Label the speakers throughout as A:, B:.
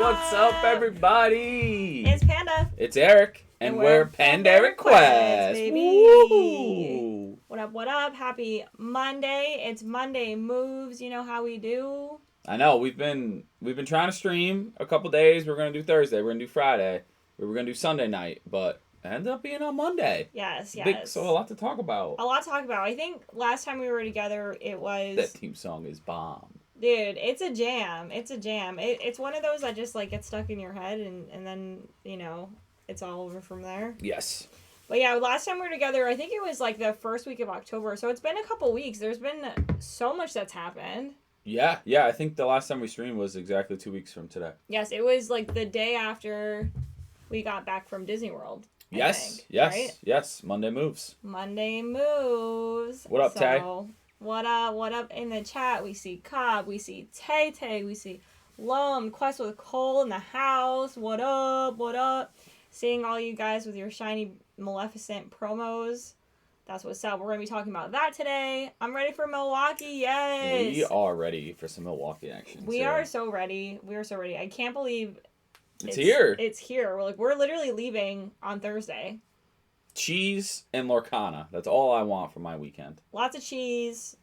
A: What's up, everybody?
B: It's Panda.
A: It's Eric, and we're Panderic Quest,
B: baby.
A: Woo!
B: What up, what up? Happy Monday. It's Monday Moves. You know how we do.
A: I know, we've been trying to stream a couple days. We're going to do Thursday, we're going to do Friday, we were going to do Sunday night, but it ended up being on Monday.
B: Yes.
A: So a lot to talk about.
B: I think last time we were together, it was...
A: That theme song is bomb.
B: Dude, it's a jam. It's one of those that just, like, gets stuck in your head, and then, you know, it's all over from there.
A: Yes.
B: But yeah, last time we were together, I think it was, like, the first week of October, so it's been a couple weeks. There's been so much that's happened.
A: Yeah, I think the last time we streamed was exactly 2 weeks from today.
B: Yes, it was, like, the day after we got back from Disney World.
A: Yes. Monday moves.
B: Monday moves.
A: What up, Tay?
B: What up in the chat? We see Cobb, we see Tay, we see Lum, Quest with Cole in the house. What up? Seeing all you guys with your shiny Maleficent promos. That's what's up. We're going to be talking about that today. I'm ready for Milwaukee, yes!
A: We are ready for some Milwaukee action.
B: We are so ready. I can't believe
A: it's here.
B: It's here. We're literally leaving on Thursday.
A: Cheese and Lorcana. That's all I want for my weekend.
B: Lots of cheese,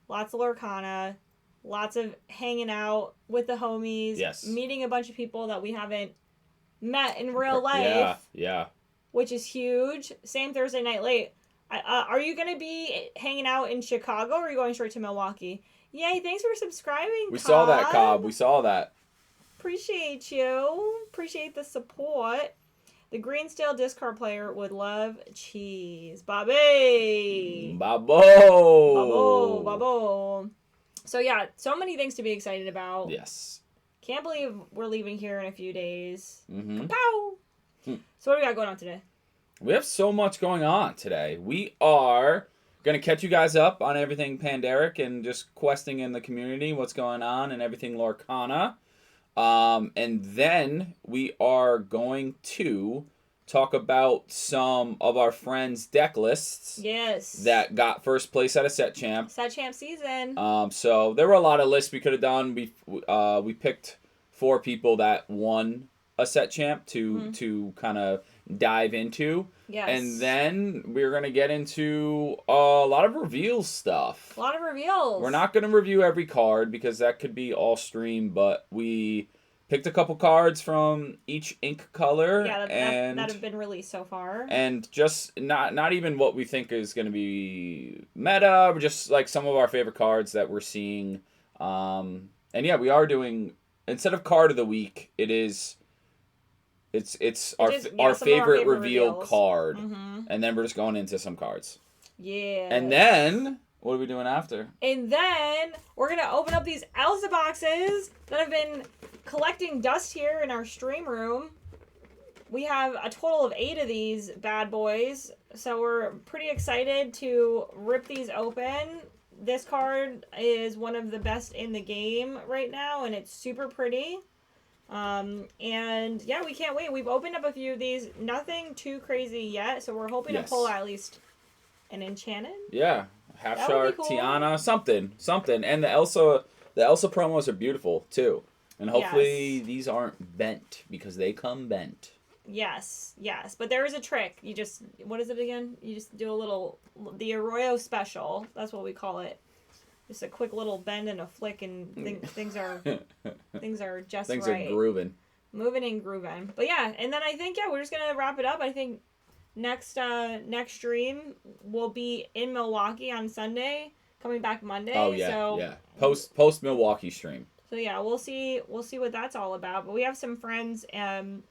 B: lots of Lorcana, lots of hanging out with the homies.
A: Yes.
B: Meeting a bunch of people that we haven't met in real life.
A: Yeah.
B: Which is huge. Same Thursday night late. Are you going to be hanging out in Chicago or are you going straight to Milwaukee? Yay, thanks for subscribing,
A: We saw that, Cobb. We saw that.
B: Appreciate you. Appreciate the support. The Green Steel discard player would love cheese. Bobby! Babo! So yeah, so many things to be excited about.
A: Yes.
B: Can't believe we're leaving here in a few days.
A: Mm-hmm.
B: Pow! So what do we got going on today?
A: We have so much going on today. We are going to catch you guys up on everything Panderic and just questing in the community, what's going on, and everything Lorcana. And then we are going to talk about some of our friends' deck lists.
B: Yes.
A: That got first place at a Set Champ.
B: Set Champ season.
A: So there were a lot of lists we could have done. We picked 4 people that won a Set Champ to kind of dive into.
B: Yes.
A: And then we're going to get into a lot of reveal stuff.
B: A lot of reveals.
A: We're not going to review every card because that could be all stream, but we picked a couple cards from each ink color.
B: Yeah, that have been released so far. And
A: just not even what we think is going to be meta, but just like some of our favorite cards that we're seeing. And yeah, we are doing, instead of card of the week, it's our favorite reveal card. Mm-hmm. And then we're just going into some cards.
B: Yeah.
A: And then, what are we doing after?
B: And then, we're going to open up these Elsa boxes that have been collecting dust here in our stream room. We have a total of 8 of these bad boys. So we're pretty excited to rip these open. This card is one of the best in the game right now, and it's super pretty. And yeah, we can't wait. We've opened up a few of these. Nothing too crazy yet, so we're hoping to pull at least an enchanted.
A: Yeah, half shark, cool. Tiana, something. And the Elsa promos are beautiful too. And hopefully these aren't bent because they come bent.
B: Yes. But there is a trick. You just, what is it again? You just do the Arroyo special. That's what we call it. Just a quick little bend and a flick, and things are just
A: things
B: right.
A: Are grooving.
B: Moving and grooving. But yeah, and then I think we're just gonna wrap it up. I think next stream will be in Milwaukee on Sunday, coming back Monday.
A: Oh yeah,
B: so,
A: yeah. Post Milwaukee stream.
B: So yeah, we'll see what that's all about. But we have some friends,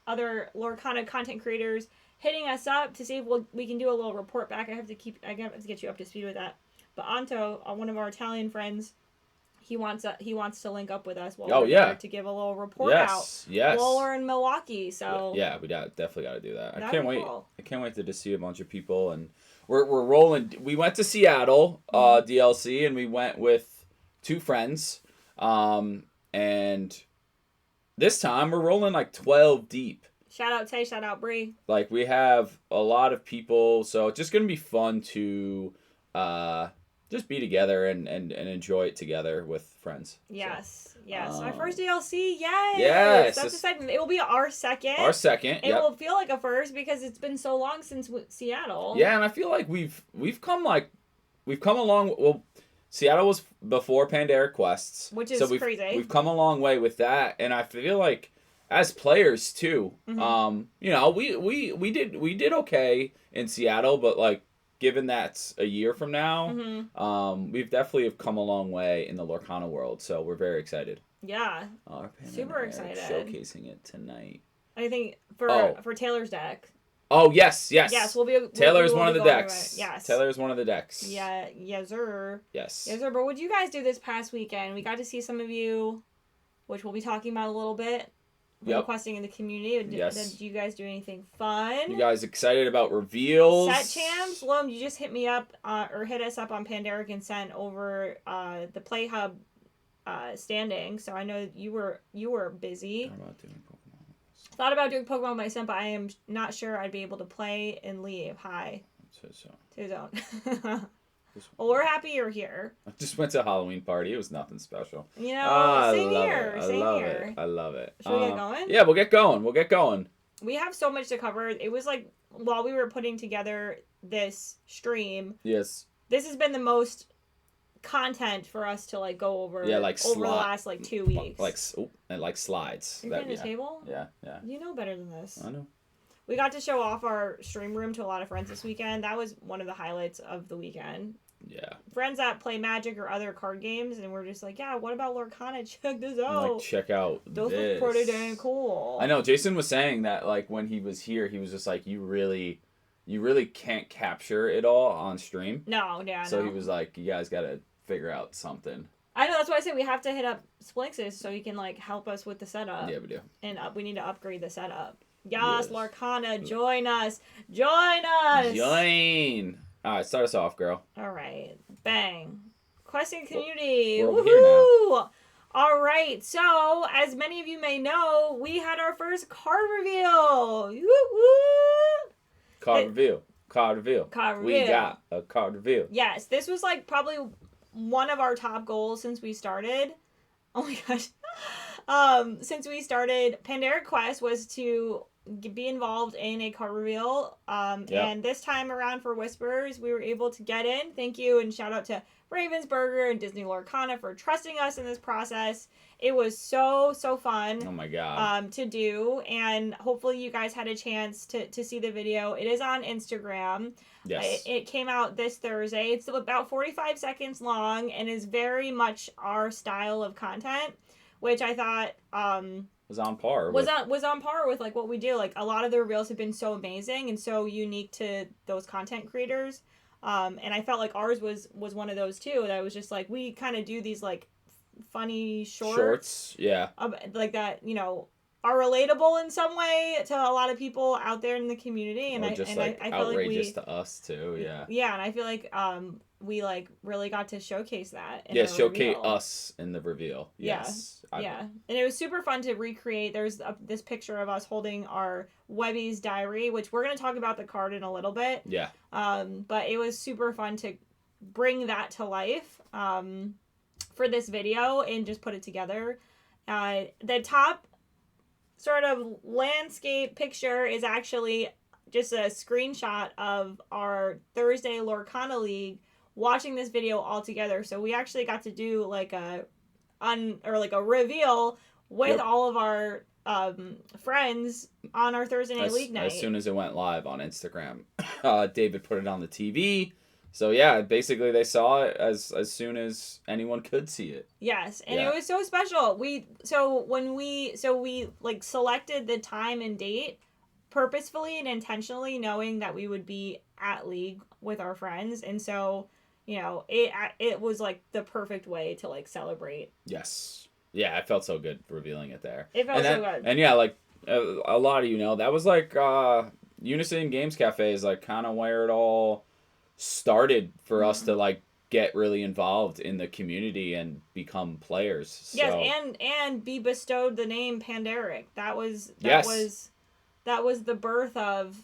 B: other Lorcana content creators hitting us up to see if we can do a little report back. I have to get you up to speed with that. But Anto, one of our Italian friends, he wants to link up with us while we're there to give a little report out.
A: Yes.
B: While we're in Milwaukee, so
A: yeah, we definitely got to do that.
B: I
A: can't wait.
B: Cool.
A: I can't wait to just see a bunch of people, and we're rolling. We went to Seattle DLC, and we went with 2 friends, and this time we're rolling like 12 deep.
B: Shout out Tay, shout out Bree.
A: Like, we have a lot of people, so it's just gonna be fun to just be together and enjoy it together with friends.
B: Yes, yes. My first DLC, yay!
A: Yes.
B: That's exciting. It will be our second.
A: Our second.
B: It will feel like a first because it's been so long since Seattle.
A: Yeah, and I feel like we've come a long. Well, Seattle was before Panderic Quests,
B: which is
A: so
B: crazy.
A: We've come a long way with that, and I feel like as players too, you know, we did okay in Seattle, but like given that's a year from now, we've definitely have come a long way in the Lorcana world, so we're very excited.
B: Yeah, super excited.
A: Showcasing it tonight.
B: I think for Taylor's deck.
A: Oh yes.
B: We'll be.
A: Taylor's one of the decks.
B: Yes.
A: Taylor's one of the decks.
B: Yeah, yes sir.
A: Yes.
B: Yes sir. But what did you guys do this past weekend? We got to see some of you, which we'll be talking about a little bit. Requesting in the community. Did you guys do anything fun?
A: You guys excited about reveals?
B: Set champs. Lum, you just hit me up or hit us up on Panderic and sent over the Play Hub standing. So I know you were busy. Thought about doing Pokemon myself, but I am not sure I'd be able to play and leave. Hi. To zone. Well, we're happy you're here.
A: I just went to a Halloween party. It was nothing special.
B: You know, same here.
A: I love it.
B: Should we get going?
A: Yeah, we'll get going.
B: We have so much to cover. It was like while we were putting together this stream.
A: Yes.
B: This has been the most content for us to like go over.
A: Yeah, like
B: over the last like 2 weeks.
A: Like slides.
B: You're getting a table?
A: Yeah.
B: You know better than this.
A: I know.
B: We got to show off our stream room to a lot of friends this weekend. That was one of the highlights of the weekend.
A: Yeah.
B: Friends that play Magic or other card games, and we're just like, yeah, what about Lorcana? Check this out.
A: Like, check out
B: those look pretty dang cool.
A: I know. Jason was saying that, like, when he was here, he was just like, you really can't capture it all on stream.
B: No, yeah.
A: So he was like, you guys got to figure out something.
B: I know. That's why I say we have to hit up Splinxes so he can like help us with the setup.
A: Yeah, we do.
B: And we need to upgrade the setup. Yes, Lorcana, join us. Join us.
A: Join. All right, start us off, girl.
B: All right. Bang. Questing community.
A: We're over here now.
B: All right. So, as many of you may know, we had our first card reveal.
A: Card reveal. We got a card reveal.
B: Yes, this was like probably one of our top goals since we started. Oh my gosh. Since we started, Panderic Quest was to be involved in a card reveal. And this time around for Whispers, we were able to get in. Thank you, and shout out to Ravensburger and Disney Lorcana for trusting us in this process. It was so fun.
A: Oh my god.
B: To do, and hopefully you guys had a chance to see the video. It is on Instagram.
A: Yes.
B: It came out this Thursday. It's about 45 seconds long and is very much our style of content, which I thought
A: was on par.
B: Was on par with like what we do. Like a lot of the reveals have been so amazing and so unique to those content creators. And I felt like ours was one of those too. That was just like we kind of do these like funny shorts,
A: yeah,
B: like that, you know, are relatable in some way to a lot of people out there in the community, and I feel
A: outrageous to us too,
B: yeah, and I feel like we like really got to showcase that.
A: Showcase us in the reveal. Yes,
B: yeah, and it was super fun to recreate. There's this picture of us holding our Webby's diary, which we're gonna talk about the card in a little bit.
A: Yeah.
B: But it was super fun to bring that to life. For this video and just put it together. The top sort of landscape picture is actually just a screenshot of our Thursday Lorcana League watching this video all together. So we actually got to do like a reveal with all of our friends on our Thursday night league night.
A: As soon as it went live on Instagram, David put it on the TV. So yeah, basically they saw it as soon as anyone could see it.
B: Yes, and it was so special. We like selected the time and date purposefully and intentionally, knowing that we would be at league with our friends, and so you know it was like the perfect way to like celebrate.
A: Yes, yeah, it felt so good revealing it there.
B: It felt so good,
A: and yeah, like a lot of that was like Unison Games Cafe is like kind of where it all started for us to like get really involved in the community and become players. So.
B: Yes, and be bestowed the name Panderic. That was the birth of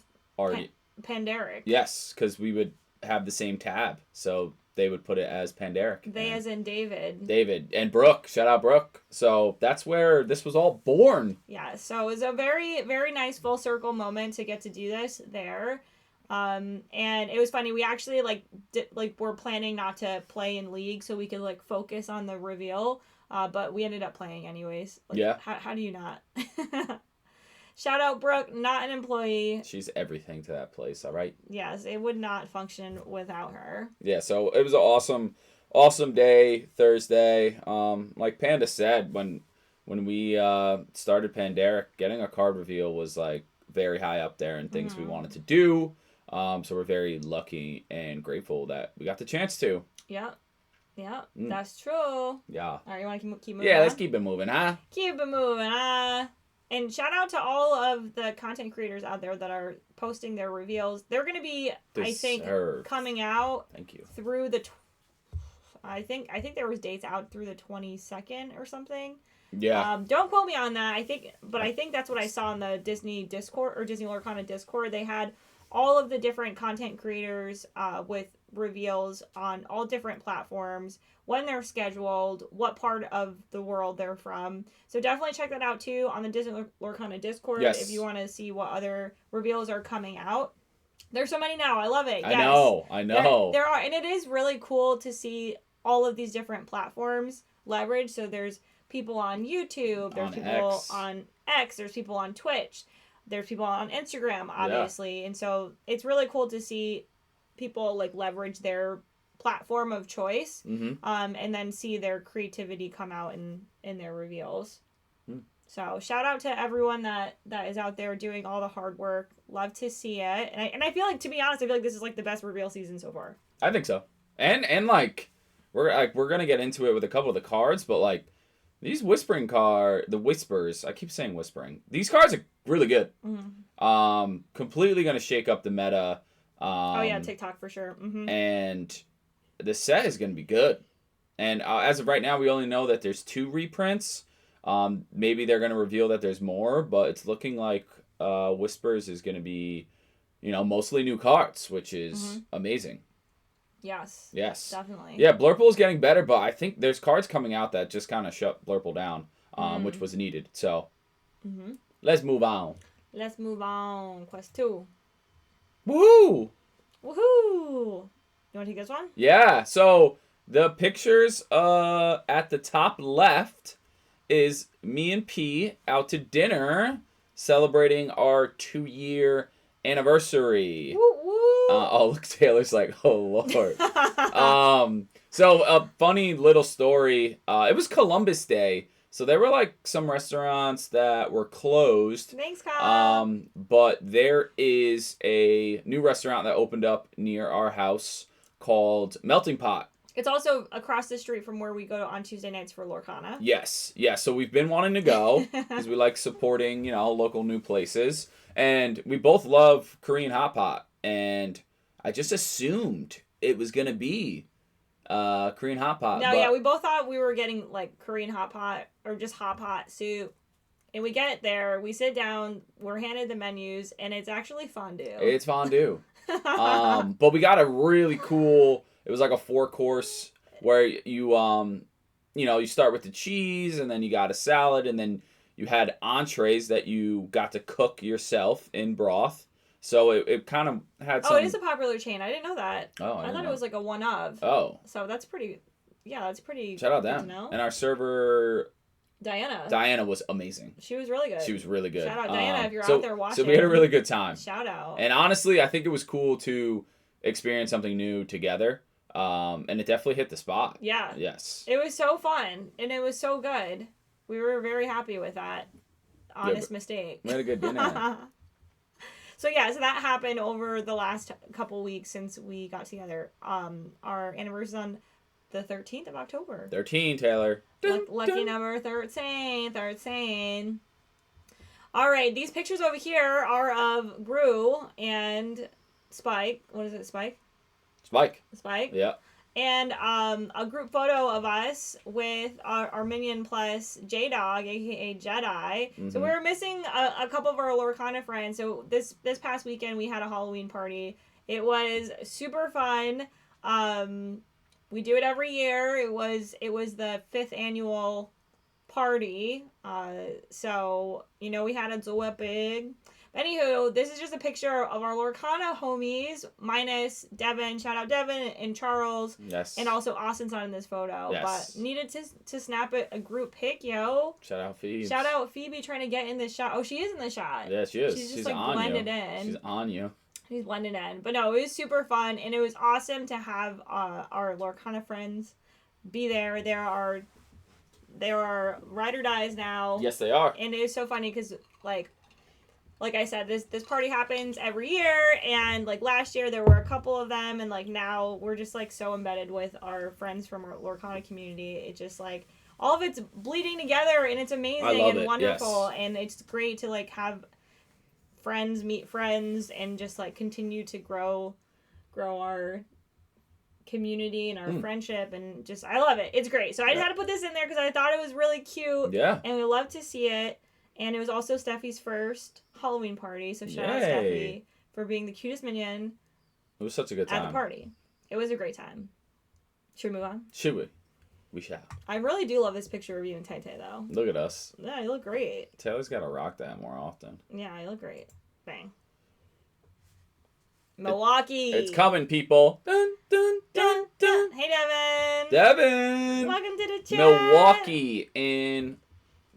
B: Panderic.
A: Yes, because we would have the same tab, so they would put it as Panderic.
B: They as in David.
A: David and Brooke. Shout out Brooke. So that's where this was all born.
B: Yeah, so it was a very, very nice full circle moment to get to do this there. And it was funny. We actually were planning not to play in League so we could like focus on the reveal. But we ended up playing anyways. Like,
A: yeah.
B: How do you not? Shout out Brooke, not an employee.
A: She's everything to that place, all right?
B: Yes, it would not function without her.
A: Yeah, so it was an awesome day, Thursday. Like Panda said, when we started Panderic, getting a card reveal was like very high up there in things we wanted to do. So we're very lucky and grateful that we got the chance to.
B: Yeah. Yeah, that's true.
A: Yeah.
B: All right, you want to keep moving
A: Yeah,
B: on?
A: let's keep it moving, huh?
B: Keep it moving, huh? And shout out to all of the content creators out there that are posting their reveals. They're going to be, I think, coming out
A: Thank you.
B: through the... I think there was dates out through the 22nd or something.
A: Yeah.
B: Don't quote me on that. I think that's what I saw in the Disney Discord or Disney Lorcana Discord. They had all of the different content creators with reveals on all different platforms, when they're scheduled, what part of the world they're from. So definitely check that out too on the Disney Lorcana Discord if you want to see what other reveals are coming out. There's so many now. I love it.
A: I know.
B: There are, and it is really cool to see all of these different platforms leverage. So there's people on YouTube, there's people on X, there's people on Twitch, there's people on Instagram, obviously. Yeah. And so it's really cool to see people like leverage their platform of choice, and then see their creativity come out in their reveals. So shout out to everyone that is out there doing all the hard work. Love to see it. And I feel like, to be honest, I feel like this is like the best reveal season so far.
A: I think so. And like we're gonna get into it with a couple of the cards, but like these the whispers, I keep saying whispering. These cards are really good. Completely gonna shake up the meta.
B: TikTok for sure.
A: And the set is gonna be good. And as of right now, we only know that there's 2 reprints. Maybe they're gonna reveal that there's more, but it's looking like Whispers is gonna be, mostly new cards, which is amazing.
B: Yes. Definitely.
A: Yeah, Blurple is getting better, but I think there's cards coming out that just kind of shut Blurple down, which was needed. So, let's move on.
B: Quest 2.
A: Woohoo!
B: You want to take this one?
A: Yeah. So the pictures at the top left is me and P out to dinner celebrating our 2-year anniversary.
B: Woo woo!
A: Look, Taylor's like, oh Lord. So a funny little story. It was Columbus Day, so there were like some restaurants that were closed.
B: Thanks, Kyle.
A: But there is a new restaurant that opened up near our house called Melting Pot.
B: It's also across the street from where we go on Tuesday nights for Lorcana.
A: Yes. So we've been wanting to go because we like supporting, local new places. And we both love Korean hot pot. And I just assumed it was going to be Korean hot pot.
B: No, we both thought we were getting like Korean hot pot or just hot pot soup. And we get there, we sit down, we're handed the menus, and it's actually fondue.
A: It's fondue. But we got a really cool... It was like a 4-course where you start with the cheese, and then you got a salad, and then you had entrees that you got to cook yourself in broth. So it kind of had some...
B: Oh, it is a popular chain. I didn't know that.
A: Oh,
B: I thought it was like a one of.
A: Oh.
B: So that's pretty... Yeah, that's pretty...
A: Shout out them. And our server... Diana was amazing.
B: She was really good. Shout out Diana if you're out there watching.
A: So we had a really good time.
B: Shout out.
A: And honestly, I think it was cool to experience something new together. And it definitely hit the spot.
B: Yeah.
A: Yes.
B: It was so fun, and it was so good. We were very happy with that. Honest mistake.
A: We had a good dinner.
B: So that happened over the last couple weeks since we got together. Our anniversary is on the 13th of October.
A: 13, Taylor.
B: Lucky number 13. All right, these pictures over here are of Gru and Spike. What is it, Spike? Spike.
A: Yeah.
B: And a group photo of us with our minion plus J-Dog, aka Jedi. So we were missing a couple of our Lorcana friends. So this past weekend we had a Halloween party. It was super fun. We do it every year. It was the 5th annual party. So, we had a do big. Anywho, this is just a picture of our Lorcana homies, minus Devin. Shout out Devin and Charles.
A: Yes.
B: And also Austin's not in this photo.
A: Yes.
B: But needed to snap a group pic, yo.
A: Shout out Phoebe.
B: Shout out Phoebe trying to get in this shot. Oh, she is in the shot.
A: Yeah, she is.
B: She's just
A: on
B: blended
A: you.
B: in.
A: She's on you.
B: He's blended in. But no, it was super fun, and it was awesome to have our Lorcana friends be there. They are ride or dies now.
A: Yes, they are.
B: And it was so funny because, like I said, this party happens every year, and, like, last year there were a couple of them, and, like, now we're just, like, so embedded with our friends from our Lorcana community. It just, like, all of it's bleeding together, and it's amazing and wonderful, yes. And it's great to, like, have friends meet friends and just, like, continue to grow our community and our friendship, and just I love it. It's great. So I just had to put this in there because I thought it was really cute.
A: Yeah.
B: And we love to see it. And it was also Steffi's first Halloween party. So shout out Steffi for being the cutest minion.
A: It was such a good time.
B: At the party. It was a great time. Should we move on?
A: Should we? We shall.
B: I really do love this picture of you and Tay Tay, though.
A: Look at us.
B: Yeah, you look great.
A: Taylor's got to rock that more often.
B: Yeah, you look great. Bang. Milwaukee.
A: It's coming, people. Dun, dun, dun, dun.
B: Hey, Devin.
A: Devin.
B: Welcome to the chat.
A: Milwaukee in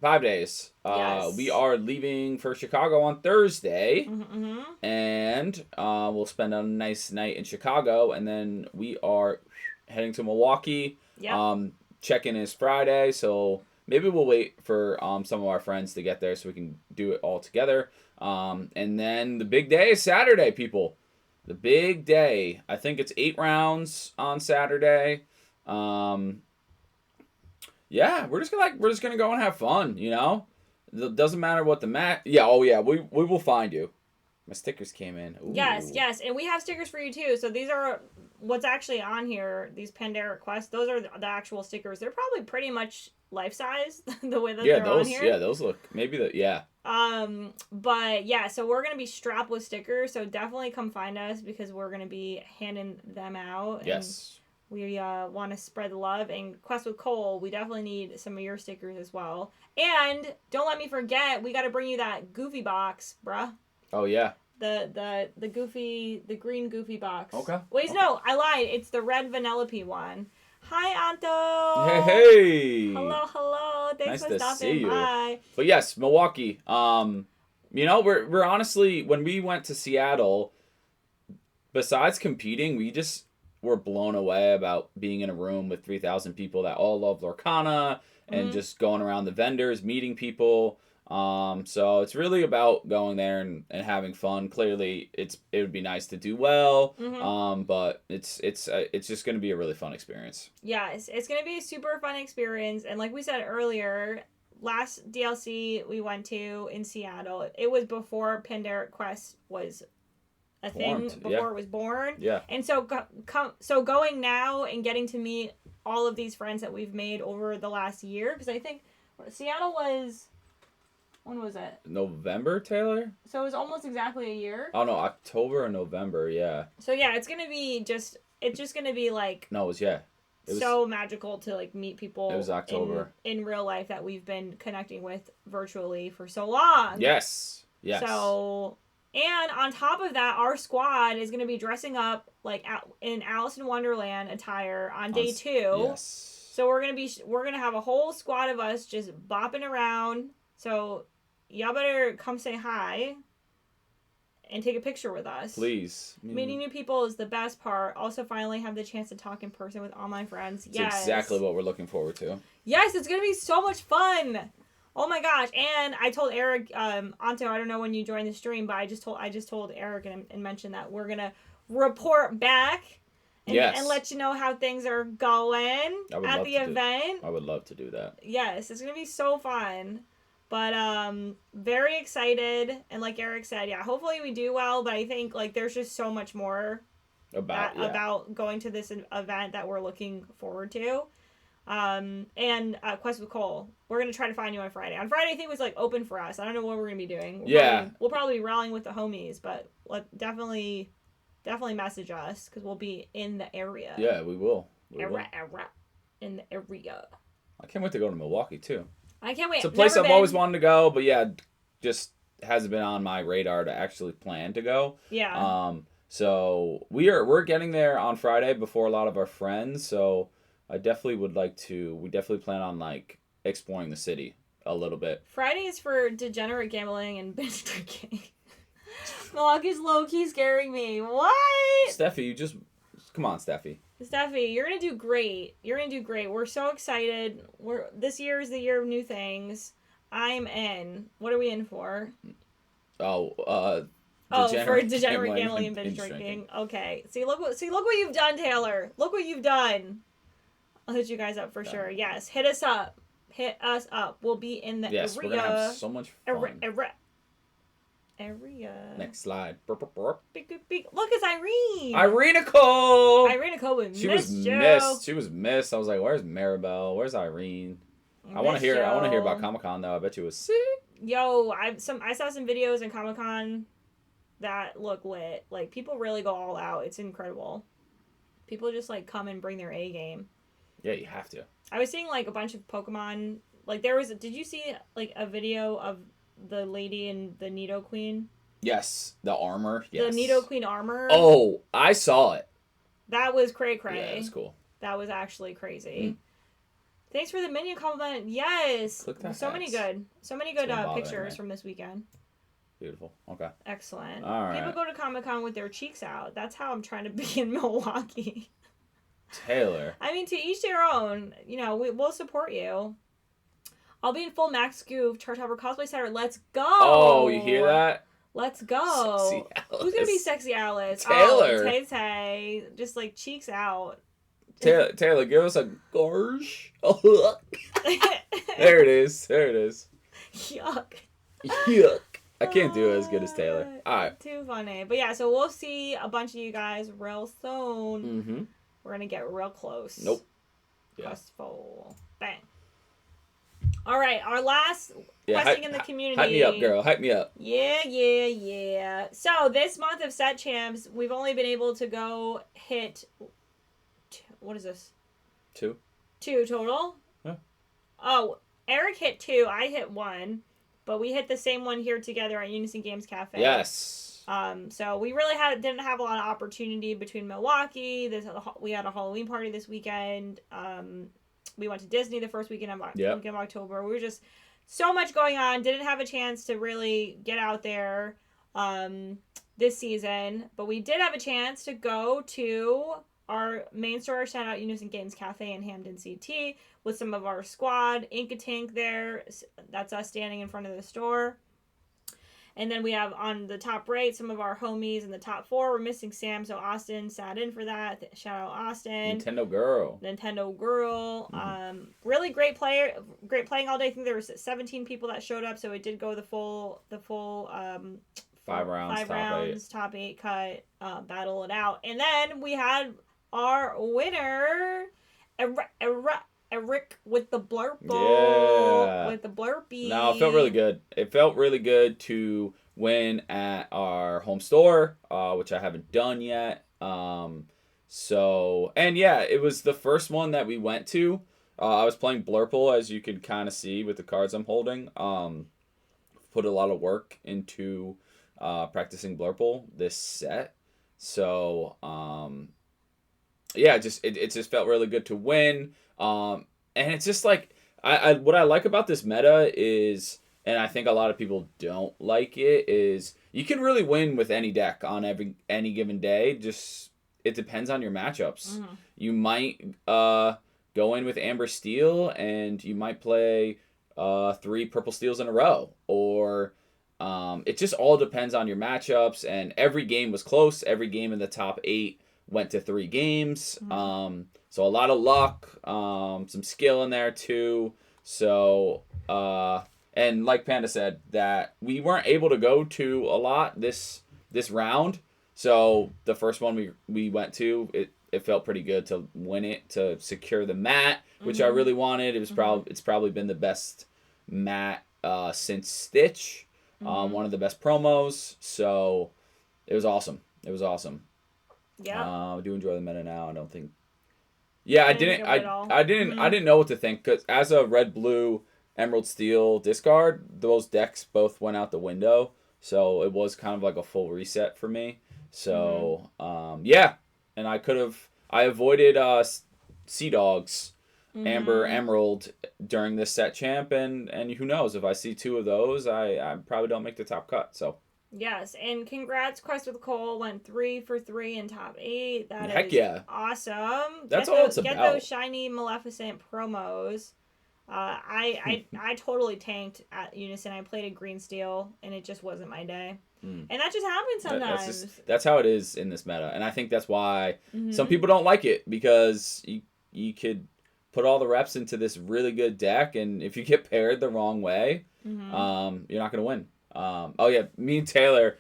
A: 5 days.
B: Yes.
A: We are leaving for Chicago on Thursday.
B: Mm-hmm.
A: And we'll spend a nice night in Chicago. And then we are heading to Milwaukee.
B: Yep.
A: Check-in is Friday. So maybe we'll wait for some of our friends to get there so we can do it all together. And then the big day is Saturday, people. The big day. I think it's 8 rounds on Saturday. Yeah, we're just gonna go and have fun, It doesn't matter what the match. Yeah, we will find you. My stickers came in. Ooh.
B: Yes, and we have stickers for you too. So these are what's actually on here. These Panderic quests. Those are the actual stickers. They're probably pretty much life size the way that they're on here.
A: Yeah, those look
B: But yeah, so we're gonna be strapped with stickers. So definitely come find us because we're gonna be handing them out.
A: Yes.
B: And we want to spread the love. And Quest with Cole, we definitely need some of your stickers as well. And don't let me forget, we got to bring you that Goofy box, bruh.
A: Oh yeah.
B: The green Goofy box.
A: Okay.
B: Wait,
A: okay.
B: No, I lied. It's the red Vanellope one. Hi, Anto.
A: Hey.
B: Hello. Thanks
A: nice
B: for stopping by.
A: But yes, Milwaukee. We're honestly, when we went to Seattle, besides competing, we just were blown away about being in a room with 3,000 people that all love Lorcana and just going around the vendors, meeting people. So it's really about going there and having fun. Clearly, it would be nice to do well. But it's just going to be a really fun experience.
B: Yes, it's going to be a super fun experience. And like we said earlier, last DLC we went to in Seattle, it was before Panderic Quest was a thing, before it was born.
A: Yeah.
B: And so going now and getting to meet all of these friends that we've made over the last year, because I think Seattle was... When was it?
A: November, Taylor?
B: So it was almost exactly a year?
A: Oh, no, October or November, yeah.
B: So, yeah, it's going to be it's just going to be, like...
A: No, it was
B: so magical to, like, meet people...
A: It was October.
B: In real life that we've been connecting with virtually for so long.
A: Yes.
B: So, and on top of that, our squad is going to be dressing up, like, in Alice in Wonderland attire on day 2.
A: Yes.
B: So we're going to have a whole squad of us just bopping around. So... Y'all better come say hi and take a picture with us.
A: Please.
B: Meeting new people is the best part. Also, finally have the chance to talk in person with all my friends.
A: It's exactly what we're looking forward to.
B: Yes, it's going to be so much fun. Oh my gosh. And I told Eric, Anto, I don't know when you joined the stream, but I just told Eric and mentioned that we're going to report back and let you know how things are going at the event.
A: I would love to do that.
B: Yes, it's going to be so fun. But very excited, and like Eric said, yeah, hopefully we do well, but I think like there's just so much more about going to this event that we're looking forward to. And Quest with Cole, we're going to try to find you on Friday. On Friday, I think it was like open for us. I don't know what we're going to be doing. We'll probably be rallying with the homies, but definitely definitely message us because we'll be in the area.
A: Yeah, we will.
B: In the area.
A: I can't wait to go to Milwaukee too.
B: I can't wait.
A: It's a place I've always wanted to go, but yeah, just hasn't been on my radar to actually plan to go.
B: Yeah.
A: So we're getting there on Friday before a lot of our friends. So I definitely would like to. We definitely plan on like exploring the city a little bit.
B: Friday is for degenerate gambling and binge drinking. Milwaukee's low key scaring me. What?
A: Steffi, you just come on, Steffi.
B: Steffi, you're gonna do great. You're gonna do great. We're so excited. This year is the year of new things. I'm in. What are we in for?
A: For
B: degenerate gambling and binge drinking. Okay. See, look what you've done, Taylor. Look what you've done. I'll hit you guys up for sure. Yes, hit us up. Hit us up. We'll be in the area.
A: Yes, we're gonna have so much fun.
B: Area.
A: Next slide. Burp, burp, burp.
B: Beep. Look, it's Irene.
A: Irene
B: Nicole
A: She was missed. She was missed. I was like, "Where's Maribel? Where's Irene?" I want to hear about Comic-Con though. I bet you it was sick.
B: Yo, I saw some videos in Comic-Con that look lit. Like people really go all out. It's incredible. People just like come and bring their A game.
A: Yeah, you have to.
B: I was seeing like a bunch of Pokemon. Like did you see like a video of the lady and the Nidoqueen?
A: Yes, the armor. Yes.
B: The Nidoqueen armor.
A: Oh, I saw it.
B: That was cray.
A: Yeah, it was cool.
B: That was actually crazy. Thanks for the minion compliment. Yes. So many good pictures from this weekend.
A: Beautiful. Okay.
B: Excellent.
A: All right.
B: People go to Comic-Con with their cheeks out. That's how I'm trying to be in Milwaukee.
A: Taylor.
B: I mean, to each their own. You know, we'll support you. I'll be in full Max Goof Chartopper cosplay Saturday. Let's go.
A: Oh, you hear that?
B: Let's go.
A: Sexy Alice.
B: Who's gonna be sexy Alice?
A: Taylor.
B: Oh, Tay. Just like cheeks out.
A: Taylor, give us a gorge. There it is.
B: Yuck.
A: I can't do it as good as Taylor. All right.
B: Too funny. But yeah, so we'll see a bunch of you guys real soon.
A: Mm-hmm.
B: We're going to get real close.
A: Nope. Yeah.
B: Questful. Bang. All right, our last questing in the community.
A: Hype me up, girl. Hype me up.
B: Yeah. So this month of Set Champs, we've only been able to go hit... What is this?
A: 2.
B: 2 total?
A: Yeah.
B: Oh, Eric hit 2. I hit 1. But we hit the same one here together at Unison Games Cafe.
A: Yes.
B: So we really didn't have a lot of opportunity between Milwaukee. We had a Halloween party this weekend. We went to Disney the first weekend of October. We were just so much going on. Didn't have a chance to really get out there this season. But we did have a chance to go to our main store, shout out Unison Games Cafe in Hamden CT, with some of our squad. Ink-A-Tink there. That's us standing in front of the store. And then we have on the top right some of our homies in the top 4. We're missing Sam, so Austin sat in for that. Shout out Austin.
A: Nintendo girl.
B: Mm-hmm. Really great player. Great playing all day. I think there was 17 people that showed up, so it did go the full
A: 5 rounds,
B: top 8 cut, battle it out. And then we had our winner, Eric with the Blurple.
A: Yeah.
B: With the Blurpee.
A: No, it felt really good. It felt really good to win at our home store, which I haven't done yet. And yeah, it was the first one that we went to. I was playing Blurple, as you could kind of see with the cards I'm holding. Put a lot of work into practicing Blurple this set. So, yeah, it just felt really good to win. And it's just like, what I like about this meta is, and I think a lot of people don't like it, is you can really win with any deck on any given day. Just, it depends on your matchups. Mm-hmm. You might go in with Amber Steel and you might play 3 Purple Steels in a row, or it just all depends on your matchups. And every game was close. Every game in the top 8 went to 3 games. Mm-hmm. So a lot of luck, some skill in there too. So, and like Panda said, that we weren't able to go to a lot this round. So the first one we went to, it felt pretty good to win it, to secure the mat, which I really wanted. It was it's probably been the best mat since Stitch, one of the best promos. So it was awesome.
B: Yeah.
A: I do enjoy the meta now. I don't think. Yeah, I didn't.
B: Mm-hmm.
A: I didn't know what to think because as a red blue emerald steel discard, those decks both went out the window. So it was kind of like a full reset for me. So yeah, and I avoided Sea Dogs, Amber Emerald during this set champ, and who knows if I see two of those, I probably don't make the top cut. So.
B: Yes, and congrats, Quest with Cole went 3 for 3 in top 8. That
A: Heck
B: is
A: yeah.
B: awesome.
A: That's all it's
B: Get
A: about.
B: those shiny Maleficent promos. I totally tanked at Unison. I played a green steel, and it just wasn't my day. And that just happens sometimes.
A: That's how it is in this meta, and I think that's why some people don't like it, because you could put all the reps into this really good deck, and if you get paired the wrong way, you're not gonna win. Oh yeah, me and Taylor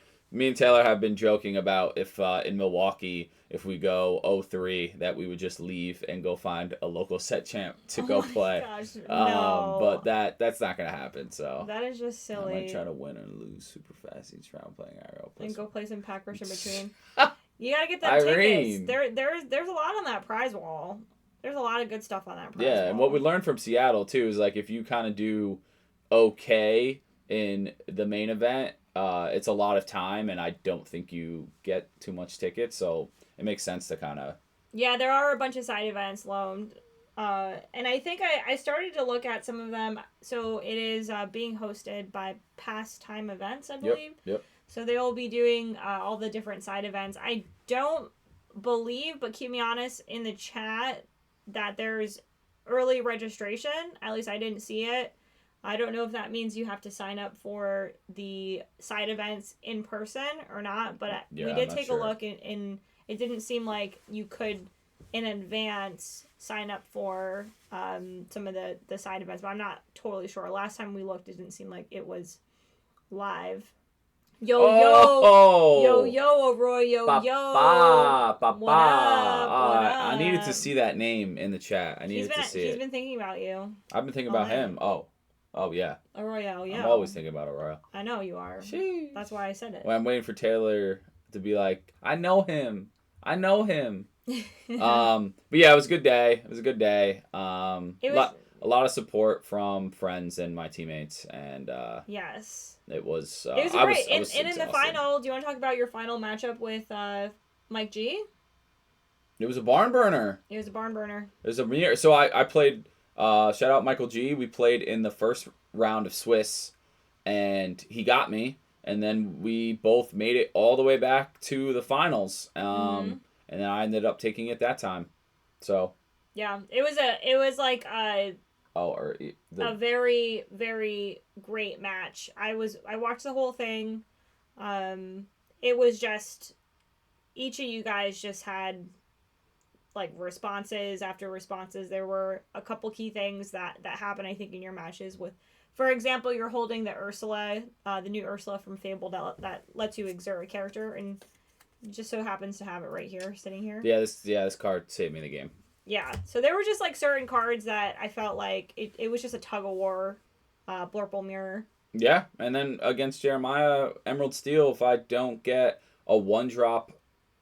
A: have been joking about if in Milwaukee, if we go 0-3, that we would just leave and go find a local set champ to go play.
B: Gosh, no.
A: But that's not gonna happen. So
B: that is just silly.
A: I might try to win and lose super fast each round playing IRL.
B: And go play some pack rush in between. You gotta get them tickets. There's a lot on that prize wall. There's a lot of good stuff on that prize wall.
A: Yeah, and what we learned from Seattle too is like if you kind of do okay in the main event, it's a lot of time, and I don't think you get too much tickets, so it makes sense to kind of.
B: Yeah, there are a bunch of side events loaned, and I think I started to look at some of them. So it is being hosted by Pastime Events, I believe.
A: Yep.
B: So they will be doing all the different side events. I don't believe, but keep me honest in the chat, that there's early registration. At least I didn't see it. I don't know if that means you have to sign up for the side events in person or not, but we did take a look, and it didn't seem like you could in advance sign up for some of the side events, but I'm not totally sure. Last time we looked, it didn't seem like it was live. Yo, Arroyo,
A: Papa,
B: yo.
A: Papa.
B: What up?
A: I needed to see that name in the chat.
B: He's been thinking about you.
A: I've been thinking about him. Oh, yeah.
B: Arroyo, yeah.
A: I'm always thinking about Arroyo.
B: I know you are.
A: Sheesh.
B: That's why I said it.
A: Well, I'm waiting for Taylor to be like, I know him. But yeah, it was a good day. A lot of support from friends and my teammates, and
B: yes,
A: it was.
B: It was great. And in the final, do you want to talk about your final matchup with Mike G?
A: It was a barn burner.
B: It was a barn burner.
A: It was a mirror. So I played. Shout out Michael G. We played in the first round of Swiss, and he got me. And then we both made it all the way back to the finals. And then I ended up taking it that time. So. Yeah,
B: it was like a
A: very,
B: very great match. I watched the whole thing. It was just each of you guys just had like responses after responses. There were a couple key things that happened, I think, in your matches with, for example, you're holding the Ursula, the new Ursula from Fabled that lets you exert a character, and it just so happens to have it right here, sitting here.
A: Yeah, this card saved me the game.
B: Yeah, so there were just like certain cards that I felt like it was just a tug of war, Blurple mirror.
A: Yeah, and then against Jeremiah, Emerald Steel, if I don't get a 1-drop,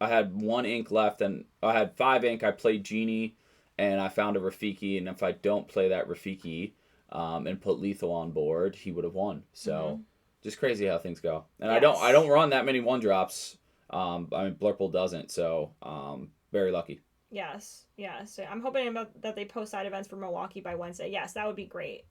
A: I had 1 ink left, and I had 5 ink. I played Genie, and I found a Rafiki, and if I don't play that Rafiki and put Lethal on board, he would have won. So just crazy how things go. And yes. I don't run that many 1-drops. I mean, Blurple doesn't, so very lucky.
B: Yes. So I'm hoping that they post side events for Milwaukee by Wednesday. Yes, that would be great.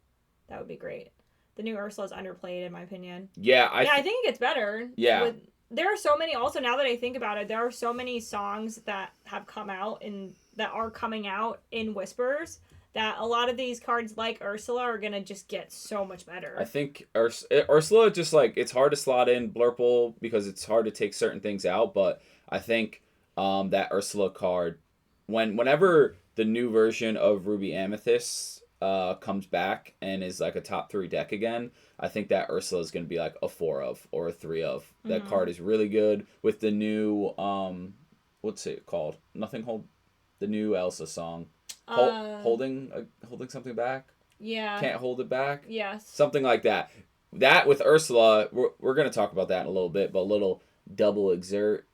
B: The new Ursula is underplayed, in my opinion.
A: Yeah,
B: I think it gets better.
A: Yeah.
B: There are so many, also now that I think about it, there are so many songs that have come out and that are coming out in Whispers that a lot of these cards like Ursula are going to just get so much better.
A: I think Ursula, just like, it's hard to slot in Blurple because it's hard to take certain things out, but I think that Ursula card, whenever the new version of Ruby Amethyst comes back and is like a top 3 deck again, I think that Ursula is going to be like a 4 of or a 3 of. That card is really good with the new what's it called? The new Elsa song. Holding something back.
B: Yeah.
A: Can't hold it back.
B: Yes.
A: Something like that. That with Ursula, we're going to talk about that in a little bit, but a little double exert.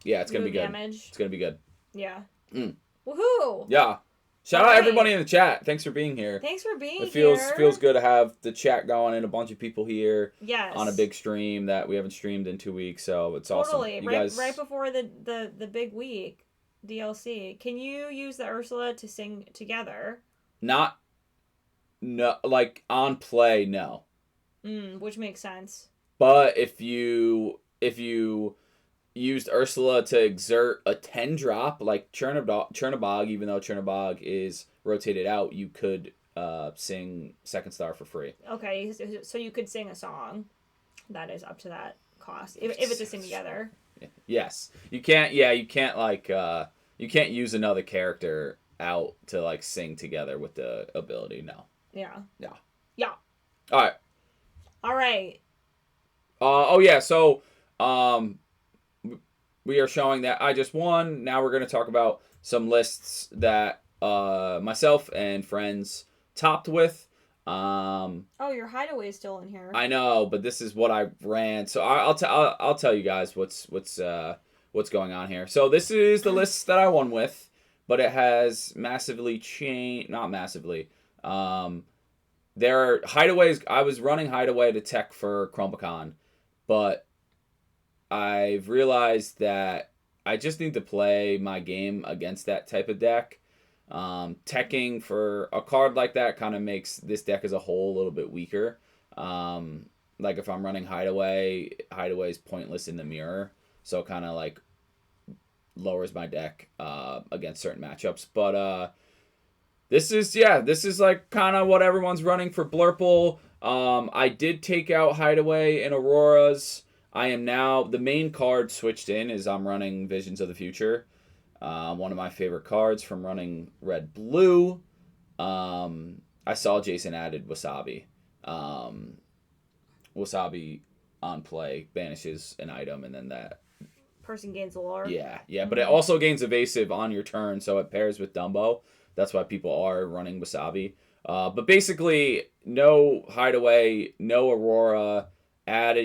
A: Yeah, it's gonna be good.
B: Damage.
A: It's gonna be good.
B: Yeah.
A: Mm.
B: Woohoo!
A: Yeah. Shout out everybody in the chat. Thanks for being here.
B: Thanks for being
A: here.
B: It
A: feels good to have the chat going and a bunch of people here.
B: Yes.
A: On a big stream that we haven't streamed in 2 weeks, so it's awesome.
B: Totally. Right before the big week, DLC. Can you use the Ursula to sing together?
A: No, like on play, no.
B: Which makes sense.
A: But if you used Ursula to exert a 10 drop like Chernabog, even though Chernabog is rotated out, you could sing Second Star for free.
B: Okay, so you could sing a song that is up to that cost if it's a sing together.
A: Yes, you can't. Yeah, you can't like you can't use another character out to like sing together with the ability. No.
B: Yeah.
A: Yeah.
B: Yeah.
A: All right.
B: All right.
A: Oh yeah. So we are showing that I just won. Now we're going to talk about some lists that myself and friends topped with.
B: Oh, your hideaway is still in here.
A: I know, but this is what I ran. So I'll tell you guys what's going on here. So this is the list that I won with, but it has massively changed. Not massively. There are hideaways. I was running hideaway to tech for ChromaCon, but I've realized that I just need to play my game against that type of deck. Teching for a card like that kind of makes this deck as a whole a little bit weaker. Like if I'm running hideaway is pointless in the mirror, so kind of like lowers my deck against certain matchups. But this is like kind of what everyone's running for Blurple. I did take out hideaway and Auroras. I am now, the main card switched in is I'm running Visions of the Future. One of my favorite cards from running red-blue. I saw Jason added Wasabi. Wasabi on play banishes an item and then that
B: person gains a lore.
A: Yeah, but it also gains evasive on your turn, so it pairs with Dumbo. That's why people are running Wasabi. But basically, no hideaway, no Aurora, add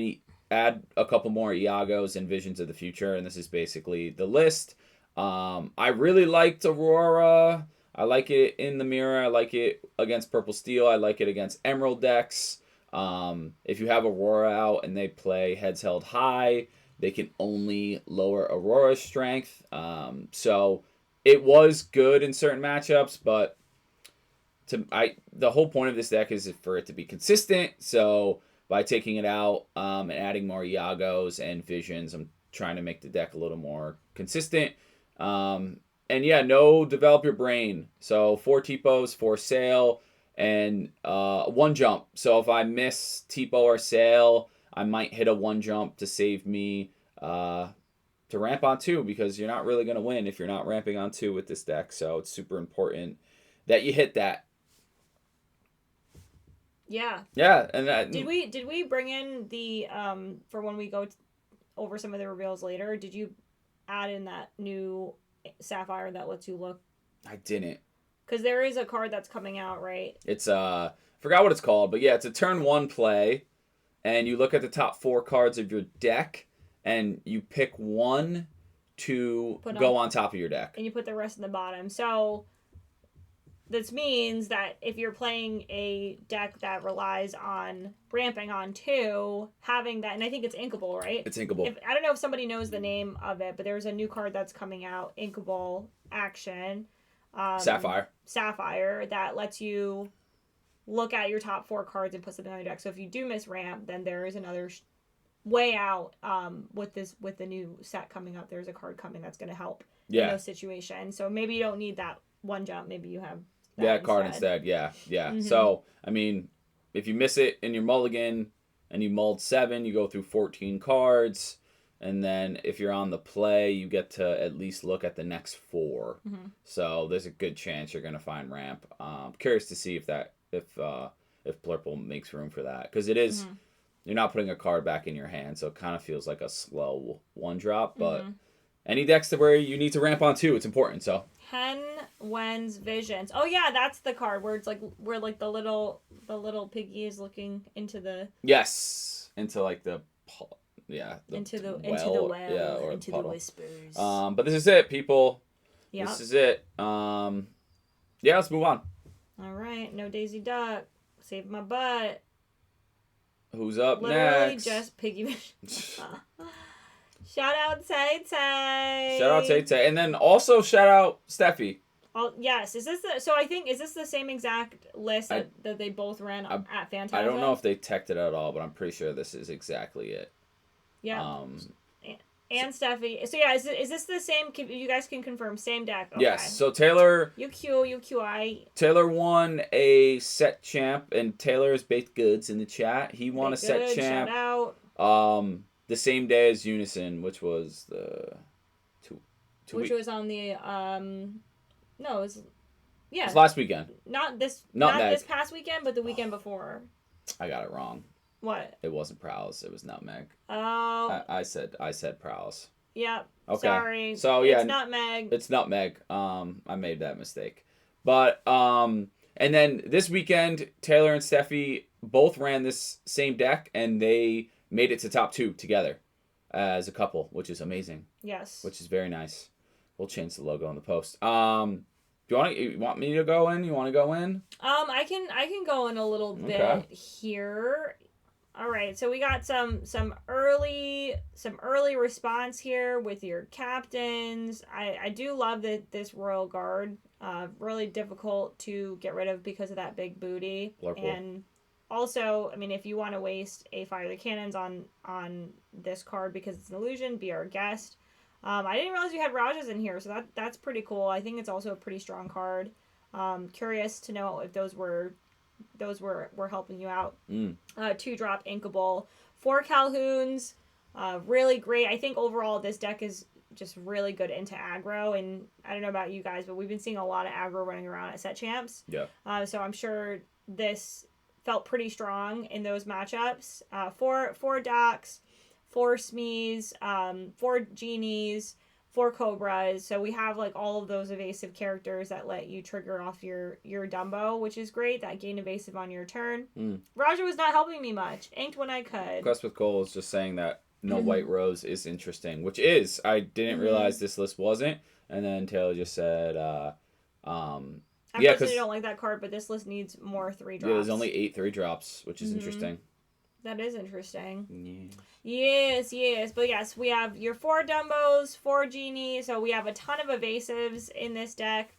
A: a couple more Iagos and Visions of the Future, and this is basically the list. I really liked Aurora. I like it in the mirror. I like it against Purple Steel. I like it against Emerald decks. If you have Aurora out and they play Heads Held High, they can only lower Aurora's strength. So it was good in certain matchups, but the whole point of this deck is for it to be consistent. So by taking it out and adding more Iagos and Visions, I'm trying to make the deck a little more consistent. And yeah, no Develop Your Brain. So 4 T-Pos, 4 Sail, and 1 jump. So if I miss T-Po or Sail, I might hit a 1 jump to save me to ramp on 2, because you're not really going to win if you're not ramping on 2 with this deck. So it's super important that you hit that.
B: Yeah.
A: Yeah, and that,
B: did we bring in the for when we go over some of the reveals later? Did you add in that new Sapphire that lets you look?
A: I didn't.
B: Because there is a card that's coming out, right?
A: It's forgot what it's called, but yeah, it's a turn 1 play, and you look at the top 4 cards of your deck, and you pick 1 to go on top of your deck,
B: and you put the rest in the bottom. So this means that if you're playing a deck that relies on ramping on 2, having that, and I think it's Inkable, right?
A: It's Inkable.
B: I don't know if somebody knows the name of it, but there's a new card that's coming out, Inkable Action. Sapphire, that lets you look at your top 4 cards and put something on your deck. So if you do miss ramp, then there is another way out with the new set coming up. There's a card coming that's going to help in those situations. So maybe you don't need that 1 jump. Maybe you have that
A: card instead. Yeah. Mm-hmm. So, I mean, if you miss it in your mulligan and you mulled 7, you go through 14 cards. And then if you're on the play, you get to at least look at the next 4. Mm-hmm. So there's a good chance you're going to find ramp. Curious to see if Blurple makes room for that. Because it is, you're not putting a card back in your hand, so it kind of feels like a slow 1 drop. But any decks to where you need to ramp on 2, it's important. So
B: Hen Wen's Visions. Oh yeah, that's the card where it's like the little piggy is looking into the
A: into like the yeah.
B: Into the well,
A: yeah, or
B: into
A: puddle.
B: the whispers.
A: But this is it, people.
B: Yep.
A: This is it. Yeah, let's move on.
B: All right, no Daisy Duck. Save my butt.
A: Who's up
B: Literally
A: next?
B: just piggy. Shout out Tay Tay.
A: Shout out Tay Tay, and then also shout out Steffi.
B: Oh yes, is this the? So I think is this the same exact list that they both ran at Phantasm?
A: I don't know if they teched it at all, but I'm pretty sure this is exactly it.
B: Yeah. And Steffi. So yeah, is this the same? You guys can confirm same deck. Okay.
A: Yes. So Taylor.
B: UQI.
A: Taylor won a set champ, and Taylor's baked goods in the chat. He won a set champ.
B: Shout out.
A: The same day as Unison, which was the
B: which was on the no, it was yeah.
A: It was last weekend.
B: Not this past weekend, but the weekend before.
A: I got it wrong.
B: What?
A: It wasn't Prowls. It was Nutmeg.
B: Oh.
A: I said Prowls.
B: Yeah.
A: Okay.
B: Sorry.
A: So yeah,
B: it's Nutmeg.
A: It's Nutmeg. I made that mistake. But and then this weekend, Taylor and Steffi both ran this same deck, and they made it to top 2 together as a couple, which is amazing.
B: Yes.
A: Which is very nice. We'll change the logo on the post. You want me to go in? You want to go in?
B: I can go in a little bit here. All right, so we got some early response here with your captains. I do love that this Royal Guard. Really difficult to get rid of because of that big booty.
A: Blurple.
B: And also, I mean, if you want to waste a Fire the Cannons on this card because it's an illusion, be our guest. I didn't realize you had Rajas in here, so that's pretty cool. I think it's also a pretty strong card. Curious to know if those were helping you out. 2-drop Inkable, 4 Calhouns, really great. I think overall this deck is just really good into aggro, and I don't know about you guys, but we've been seeing a lot of aggro running around at Set Champs.
A: Yeah.
B: So I'm sure this felt pretty strong in those matchups. 4 Docs, 4 Smees, 4 Genies, 4 Cobras. So we have like all of those evasive characters that let you trigger off your Dumbo, which is great. That gain evasive on your turn. Raja was not helping me much. Inked when I could.
A: Quest with Cole is just saying that no White Rose is interesting, which is. I didn't realize this list wasn't. And then Taylor just said,
B: I personally don't like that card, but this list needs more 3-drops.
A: Yeah, there's only 8 3-drops, which is interesting.
B: That is interesting.
A: Yeah.
B: Yes. But yes, we have your 4 Dumbos, 4 Genies. So we have a ton of evasives in this deck,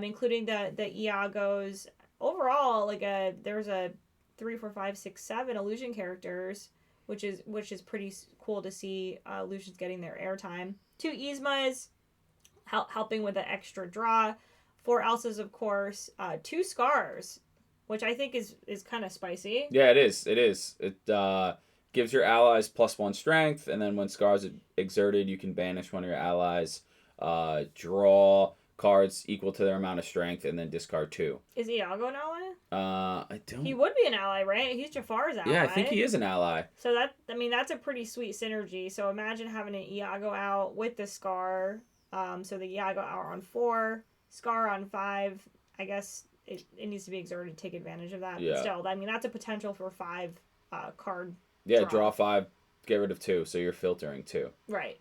B: including the Iagos. Overall, there's a 3, 4, 5, 6, 7 illusion characters, which is pretty cool to see illusions getting their airtime. 2 Yzmas, helping with the extra draw. 4 Elsas, of course. 2 Scars, which I think is kind of spicy.
A: Yeah, it is. It gives your allies +1 strength, and then when Scars are exerted, you can banish one of your allies, draw cards equal to their amount of strength, and then discard 2.
B: Is Iago an ally?
A: I don't.
B: He would be an ally, right? He's Jafar's ally.
A: Yeah, I think he is an ally.
B: So that's a pretty sweet synergy. So imagine having an Iago out with the Scar. So the Iago out on 4, Scar on 5. I guess it needs to be exerted to take advantage of that.
A: Yeah.
B: But still, I mean, that's a potential for 5 card.
A: Yeah, draw 5, get rid of 2, so you're filtering 2.
B: Right.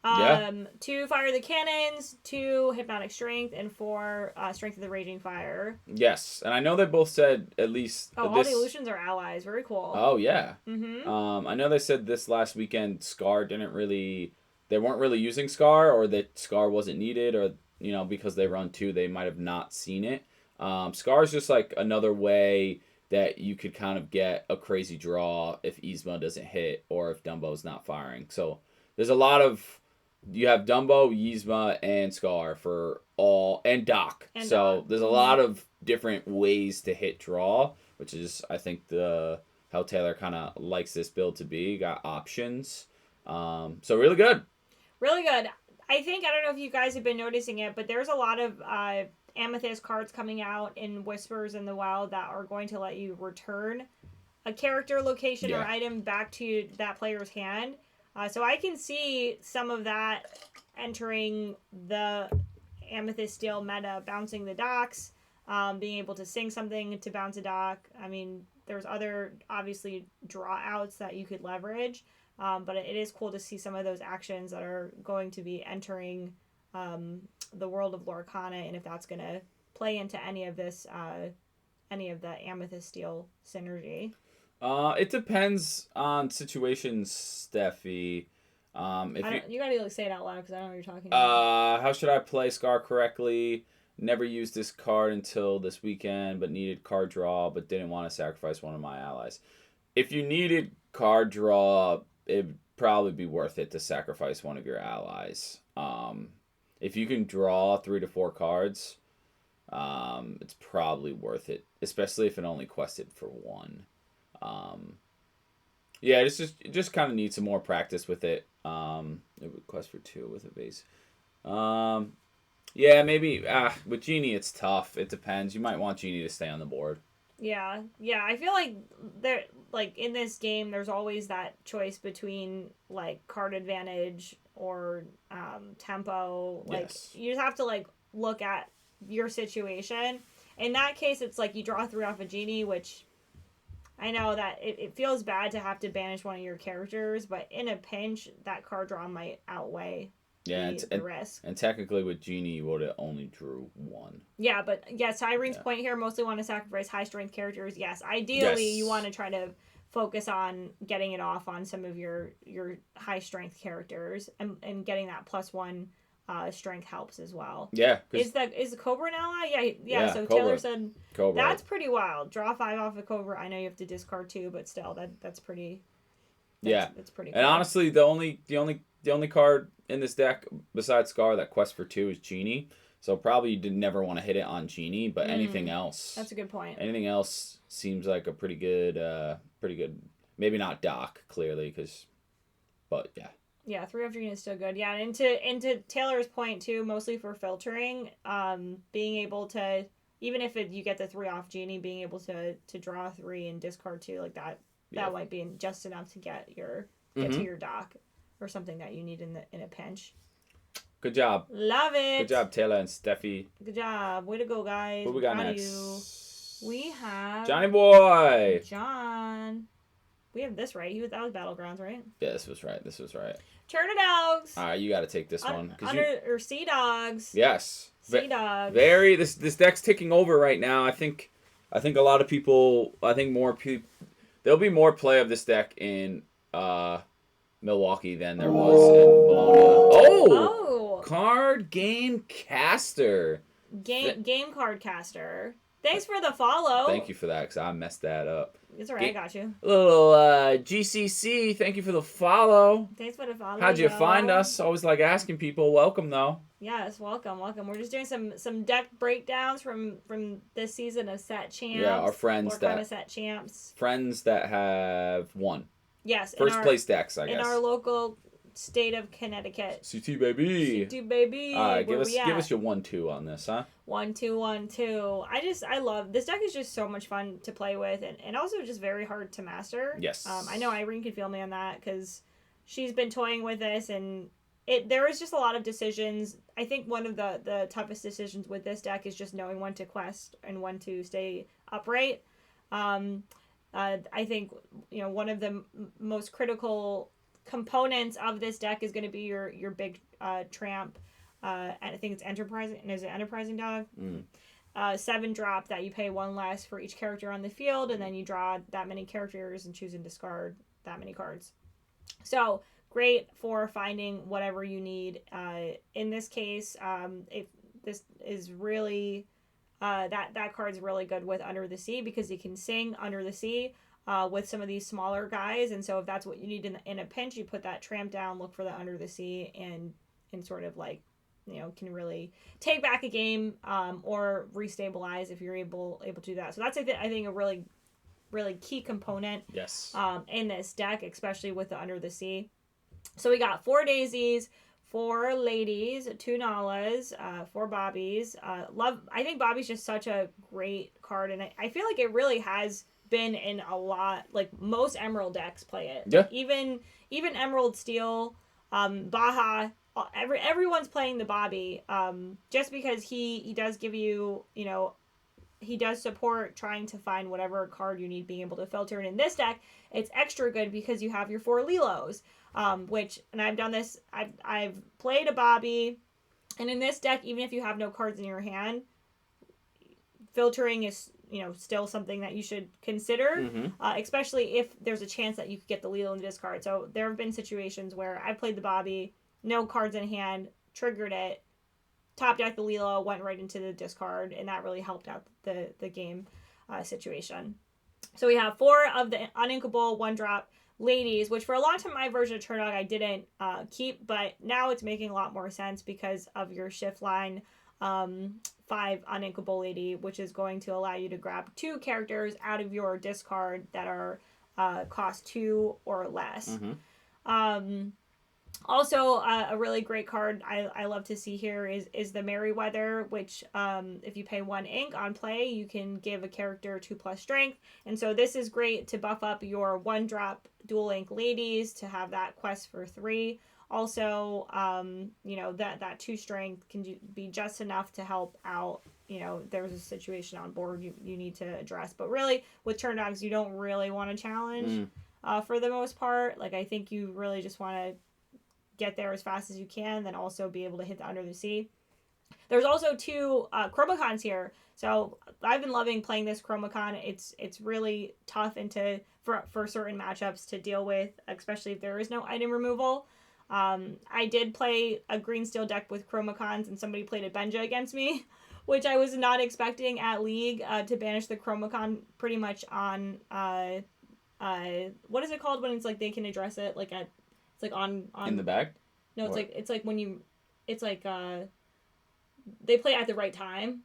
A: Yeah.
B: 2 Fire the Cannons, 2 Hypnotic Strength, and 4 Strength of the Raging Fire.
A: Yes, and I know they both said at least.
B: Oh, all the illusions are allies. Very cool.
A: Oh yeah. I know they said this last weekend Scar didn't really. They weren't really using Scar, or that Scar wasn't needed, or because they run 2, they might have not seen it. Scar is just like another way that you could kind of get a crazy draw if Yzma doesn't hit or if Dumbo's not firing. So there's a lot of. You have Dumbo, Yzma, and Scar for all, and Doc. So there's a lot of different ways to hit draw, which is, I think, how Taylor kind of likes this build to be. You got options. So really good.
B: Really good. I don't know if you guys have been noticing it, but there's a lot of Amethyst cards coming out in Whispers in the Wild that are going to let you return a character, location, or item back to that player's hand. So I can see some of that entering the Amethyst Steel meta, bouncing the docks, being able to sing something to bounce a dock. I mean, there's other obviously draw outs that you could leverage. But it is cool to see some of those actions that are going to be entering the world of Lorcana, and if that's going to play into any of this, any of the Amethyst Steel synergy.
A: It depends on situations, Steffi.
B: You gotta like say it out loud because I don't know what you're talking about.
A: How should I play Scar correctly? Never used this card until this weekend, but needed card draw, but didn't want to sacrifice one of my allies. If you needed card draw, it'd probably be worth it to sacrifice one of your allies. If you can draw 3 to 4 cards, it's probably worth it, especially if it only quested for 1. Yeah, it just kind of needs some more practice with it. It would quest for 2 with a base. Yeah, maybe with Genie it's tough. It depends. You might want Genie to stay on the board.
B: Yeah. I feel like in this game, there's always that choice between like card advantage or tempo. Like
A: Yes.
B: you just have to like look at your situation. In that case, it's like you draw 3 off a Genie, which I know that it feels bad to have to banish one of your characters, but in a pinch, that card draw might outweigh the risk.
A: And technically with Genie, you would have only drew 1.
B: Yeah, but yes, Irene's point here, mostly want to sacrifice high strength characters. Yes, ideally you want to try to focus on getting it off on some of your high strength characters and getting that +1 strength helps as well.
A: Yeah.
B: Is the Cobra an ally? Yeah. So
A: Cobra.
B: Taylor said
A: Cobra.
B: that's pretty wild. Draw 5 off a Cobra. I know you have to discard 2, but still that's pretty. That's pretty cool.
A: And honestly, the only card in this deck besides Scar that quests for 2 is Genie. So probably you did never want to hit it on Genie, but anything else.
B: That's a good point.
A: Anything else seems like a pretty good. Maybe not Doc clearly, but yeah.
B: Yeah, 3 off Genie is still good. Yeah, and to Taylor's point too, mostly for filtering, being able to, even if you get the 3 off Genie, being able to draw 3 and discard 2 like that might be just enough to get to your dock or something that you need in a pinch.
A: Good job.
B: Love it.
A: Good job, Taylor and Steffi.
B: Good job. Way to go, guys.
A: What we got
B: Proud
A: next?
B: of you. We have
A: Johnny Boy.
B: John. We have this right. That was Battlegrounds, right?
A: Yeah, this was right.
B: Turtle-Dogs.
A: All right, you got to take this one.
B: Or Sea Dogs.
A: Yes.
B: Sea Dogs.
A: This deck's ticking over right now. I think a lot of people. I think more people. There'll be more play of this deck in Milwaukee than there was in Bologna. Oh! Card Game Caster.
B: Game Card Caster. Thanks for the follow.
A: Thank you for that, because I messed that up.
B: It's alright, I got you.
A: Little GCC, thank you for the follow.
B: Thanks for the follow.
A: How'd you find us? Always like asking people. Welcome, though.
B: Yes, welcome. We're just doing some deck breakdowns from this season of Set Champs.
A: Yeah, our friends
B: Set Champs.
A: Friends that have won.
B: Yes.
A: First place decks, I guess.
B: In our local state of Connecticut.
A: CT baby.
B: CT baby.
A: All right, give us your 1-2 on this, huh?
B: 1-2-1-2. I love this deck. Is just so much fun to play with, and also just very hard to master.
A: Yes.
B: I know Irene can feel me on that because she's been toying with this, and there is just a lot of decisions. I think one of the toughest decisions with this deck is just knowing when to quest and when to stay upright. I think one of the most critical components of this deck is going to be your big tramp. I think it's enterprising. Is it enterprising dog? 7 drop that you pay 1 less for each character on the field, and then you draw that many characters and choose and discard that many cards. So great for finding whatever you need. In this case, if this is really that card's really good with Under the Sea because you can sing Under the Sea. With some of these smaller guys, and so if that's what you need in a pinch, you put that tramp down, look for the Under the Sea, and sort of like, can really take back a game or restabilize if you're able to do that. So that's I think a really, really key component.
A: Yes.
B: In this deck, especially with the Under the Sea. So we got 4 daisies, 4 ladies, 2 Nalas, 4 Bobbies. I think Bobby's just such a great card, and I feel like it really has been in a lot, like most Emerald decks play it.
A: Yeah.
B: Even Emerald Steel, Baja, everyone's playing the Bobby. Just because he does give you, he does support trying to find whatever card you need being able to filter. And in this deck, it's extra good because you have your 4 Lilos, which, and I've done this, I've played a Bobby, and in this deck, even if you have no cards in your hand, filtering is, you know, still something that you should consider, especially if there's a chance that you could get the Lilo in the discard. So there have been situations where I've played the Bobby, no cards in hand, triggered it, top deck the Lilo, went right into the discard, and that really helped out the game situation. So we have 4 of the uninkable 1-drop ladies, which for a long time my version of Turndog I didn't keep, but now it's making a lot more sense because of your shift line 5 uninkable lady, which is going to allow you to grab 2 characters out of your discard that are cost 2 or less. Also, a really great card I love to see here is the Merryweather, which if you pay 1 ink on play, you can give a character 2+ strength. And so this is great to buff up your 1-drop dual ink ladies to have that quest for 3. Also, you know, that 2 strength can be just enough to help out. You know, there's a situation on board you need to address. But really, with turn dogs, you don't really want to challenge for the most part. Like, I think you really just want to get there as fast as you can, then also be able to hit the Under the Sea. There's also 2 Chromacons here. So I've been loving playing this Chromacon. It's really tough for certain matchups to deal with, especially if there is no item removal. I did play a green steel deck with Chromacons, and somebody played a Benja against me, which I was not expecting at League, to banish the Chromacon pretty much on what is it called when it's like they can address it like at it's like on
A: in the bag?
B: No, it's like when you it's like they play at the right time.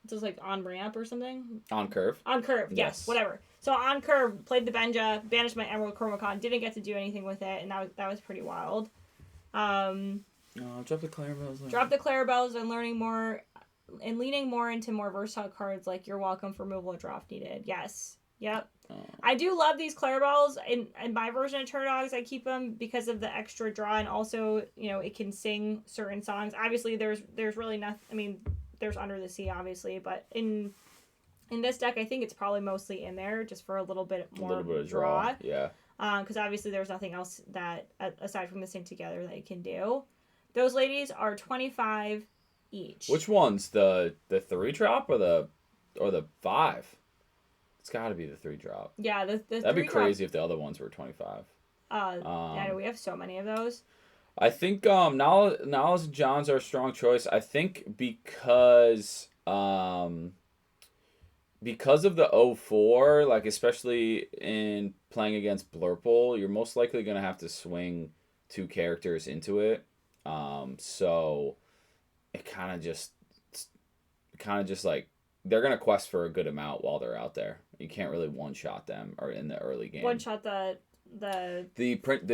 B: It's just like on ramp or something.
A: On curve.
B: On curve, yes, whatever. So on curve, played the Benja, banished my Emerald Chromacon, didn't get to do anything with it, and that was pretty wild.
A: Drop the Clarabelles.
B: Drop the Clarabelles and learning more and leaning more into more versatile cards like You're Welcome for removal draw if needed. Yes. Yep. I do love these Clarabelles. In my version of Turdogs, I keep them because of the extra draw, and also, you know, it can sing certain songs. Obviously, there's really nothing. I mean, there's Under the Sea, obviously, but in this deck, I think it's probably mostly in there just for a little bit more
A: of draw. Yeah.
B: Because obviously there's nothing else that aside from the Sing Together that you can do. Those ladies are 25 each.
A: Which one's the 3-drop or the 5? It's got to be the 3-drop.
B: Yeah, the
A: that'd be crazy if the other ones were 25.
B: Yeah, we have so many of those.
A: I think Nala's and John's are a strong choice. I think because of the 04, like especially in playing against Blurple, you're most likely gonna have to swing 2 characters into it. So it kind of just like they're gonna quest for a good amount while they're out there. You can't really one-shot them or in the early game.
B: One-shot the